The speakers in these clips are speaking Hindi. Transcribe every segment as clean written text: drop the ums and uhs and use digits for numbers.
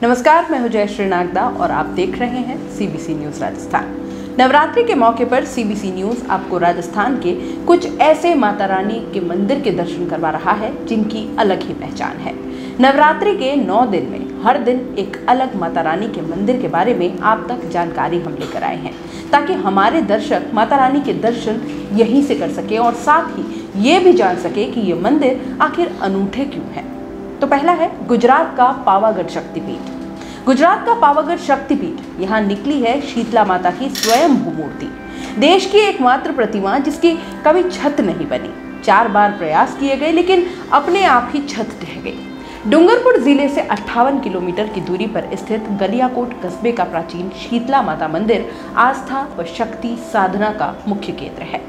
नमस्कार, मैं हूं जयश्री नागदा और आप देख रहे हैं सीबीसी न्यूज राजस्थान। नवरात्रि के मौके पर सीबीसी न्यूज आपको राजस्थान के कुछ ऐसे माता रानी के मंदिर के दर्शन करवा रहा है जिनकी अलग ही पहचान है। नवरात्रि के 9 दिन में हर दिन एक अलग माता रानी के मंदिर के बारे में आप तक जानकारी हम लेकर आए हैं, ताकि हमारे दर्शक माता रानी के दर्शन यहीं से कर सके और साथ ही ये भी जान सके कि ये मंदिर आखिर अनूठे क्यों हैं। तो पहला है गुजरात का पावागढ़ शक्तिपीठ। गुजरात का पावागढ़ शक्तिपीठ यहाँ निकली है शीतला माता की स्वयंभू मूर्ति, देश की एकमात्र प्रतिमा जिसकी कभी छत नहीं बनी। 4 बार प्रयास किए गए लेकिन अपने आप ही छत ढह गई। डूंगरपुर जिले से 58 किलोमीटर की दूरी पर स्थित गलियाकोट कस्बे का प्राचीन शीतला माता मंदिर आस्था व शक्ति साधना का मुख्य केंद्र है।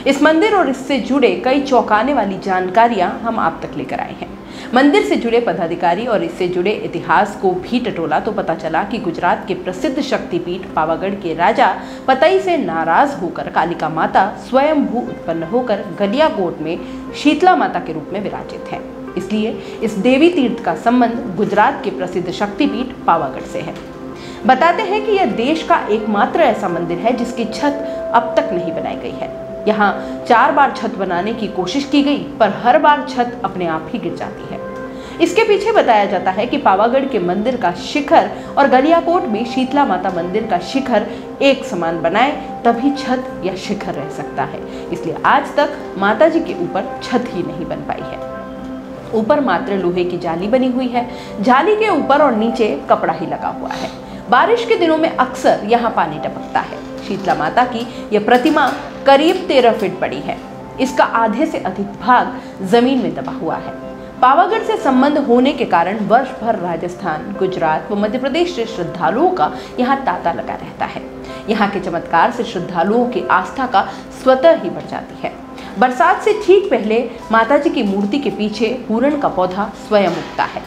इस मंदिर और इससे जुड़े कई चौंकाने वाली जानकारियां हम आप तक लेकर आए हैं। मंदिर से जुड़े पदाधिकारी और इससे जुड़े इतिहास को भी टटोला तो पता चला कि गुजरात के प्रसिद्ध शक्तिपीठ पावागढ़ के राजा पतई से नाराज होकर कालिका माता स्वयंभू उत्पन्न होकर गलियाकोट में शीतला माता के रूप में विराजित है। इसलिए इस देवी तीर्थ का संबंध गुजरात के प्रसिद्ध शक्तिपीठ पावागढ़ से है। बताते हैं कि यह देश का एकमात्र ऐसा मंदिर है जिसकी छत अब तक नहीं बनाई गई है। यहाँ 4 बार छत बनाने की कोशिश की गई पर हर बार छत अपने आप ही गिर जाती है। इसके पीछे बताया जाता है कि पावागढ़ के मंदिर का शिखर और गलियाकोट में शीतला माता मंदिर का शिखर एक समान बनाए तभी छत या शिखर रह सकता है। इसलिए आज तक माता जी के ऊपर छत ही नहीं बन पाई है। ऊपर मात्र लोहे की जाली बनी हुई है। जाली के ऊपर और नीचे कपड़ा ही लगा हुआ है। बारिश के दिनों में अक्सर यहाँ पानी टपकता है। शीतला माता की यह प्रतिमा करीब 13 फीट बड़ी है। इसका आधे से अधिक भाग जमीन में दबा हुआ है। पावागढ़ से संबंध होने के कारण वर्ष भर राजस्थान, गुजरात व मध्य प्रदेश से श्रद्धालुओं का यहाँ तांता लगा रहता है। यहाँ के चमत्कार से श्रद्धालुओं की आस्था का स्वतः ही बढ़ जाती है। बरसात से ठीक पहले माता जी की मूर्ति के पीछे हुरण का पौधा स्वयं उगता है।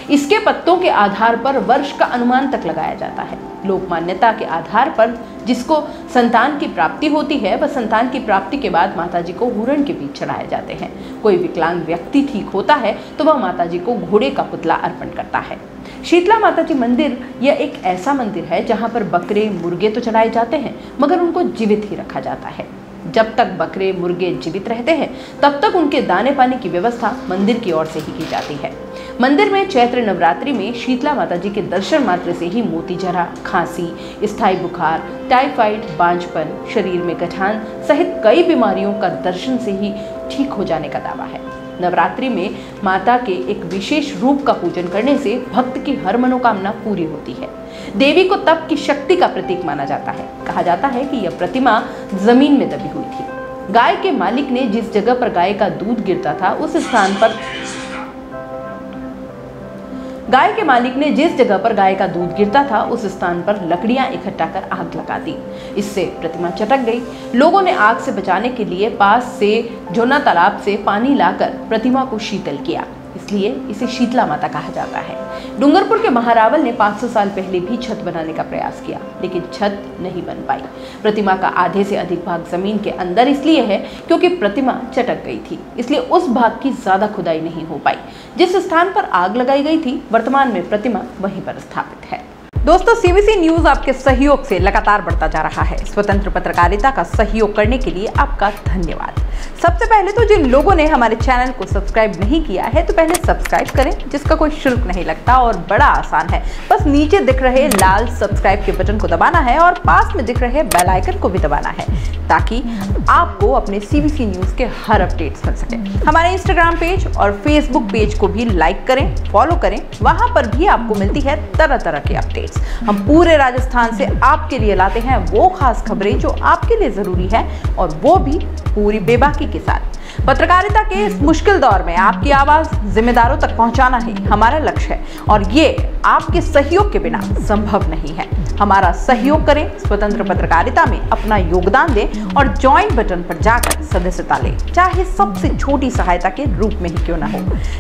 इसके पत्तों के आधार पर वर्ष का अनुमान तक लगाया जाता है। लोक मान्यता के आधार पर जिसको संतान की प्राप्ति होती है वह संतान की प्राप्ति के बाद माता जी को हुरण के बीज चढ़ाए जाते हैं। कोई विकलांग व्यक्ति ठीक होता है तो वह माता जी को घोड़े का पुतला अर्पण करता है। शीतला माता जी मंदिर यह एक ऐसा मंदिर है जहाँ पर बकरे मुर्गे तो चढ़ाए जाते हैं मगर उनको जीवित ही रखा जाता है। जब तक बकरे मुर्गे जीवित रहते हैं तब तक उनके दाने पानी की व्यवस्था मंदिर की ओर से ही की जाती है। मंदिर में चैत्र नवरात्रि में शीतला माता जी के दर्शन मात्र से ही मोती जरा, खांसी, स्थायी बुखार, टाइफाइड, बांझपन, शरीर में गठान सहित कई बीमारियों का दर्शन से ही ठीक हो जाने का दावा है। नवरात्रि में माता के एक विशेष रूप का पूजन करने से भक्त की हर मनोकामना पूरी होती है। देवी को तप की शक्ति का प्रतीक माना जाता है। कहा जाता है कि यह प्रतिमा जमीन में दबी हुई थी। गाय के मालिक ने जिस जगह पर गाय का दूध गिरता था उस स्थान पर लकड़ियां इकट्ठा कर आग लगा दी। इससे प्रतिमा चटक गई। लोगों ने आग से बचाने के लिए पास से जोना तालाब से पानी लाकर प्रतिमा को शीतल किया, इसलिए इसे शीतला माता कहा जाता है। डूंगरपुर के महारावल ने 500 साल पहले भी छत बनाने का प्रयास किया लेकिन छत नहीं बन पाई। प्रतिमा का आधे से अधिक भाग जमीन के अंदर इसलिए है क्योंकि प्रतिमा चटक गई थी, इसलिए उस भाग की ज्यादा खुदाई नहीं हो पाई। जिस स्थान पर आग लगाई गई थी वर्तमान में प्रतिमा वहीं पर स्थापित है। दोस्तों, सीबीसी न्यूज आपके सहयोग से लगातार बढ़ता जा रहा है। स्वतंत्र पत्रकारिता का सहयोग करने के लिए आपका धन्यवाद। सबसे पहले तो जिन लोगों ने हमारे चैनल को सब्सक्राइब नहीं किया है तो पहले सब्सक्राइब करें, जिसका कोई शुल्क नहीं लगता और बड़ा आसान है। बस नीचे दिख रहे लाल सब्सक्राइब के बटन को दबाना है और पास में दिख रहे बेल आइकन को भी दबाना है ताकि आपको अपने सीबीसी न्यूज के हर अपडेट्स मिल सके। हमारे इंस्टाग्राम पेज और फेसबुक पेज को भी लाइक करें, फॉलो करें। वहां पर भी आपको मिलती है तरह तरह के अपडेट्स। हम पूरे राजस्थान से आपके लिए लाते हैं वो खास खबरें जो आपके लिए जरूरी है और वो भी पूरी बेबाकी के साथ। पत्रकारिता के इस मुश्किल दौर में आपकी आवाज जिम्मेदारों तक पहुंचाना ही हमारा लक्ष्य है और ये आपके सहयोग के बिना संभव नहीं है। हमारा सहयोग करें, स्वतंत्र पत्रकारिता में अपना योगदान दें और ज्वाइन बटन पर जाकर सदस्यता लें, चाहे सबसे छोटी सहायता के रूप में ही क्यों ना हो।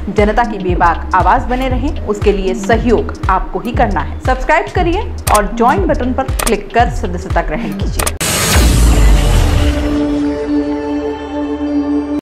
जनता की बेबाक आवाज बने रहें, उसके लिए सहयोग आपको ही करना है। सब्सक्राइब करिए और ज्वाइन बटन पर क्लिक कर सदस्यता ग्रहण कीजिए।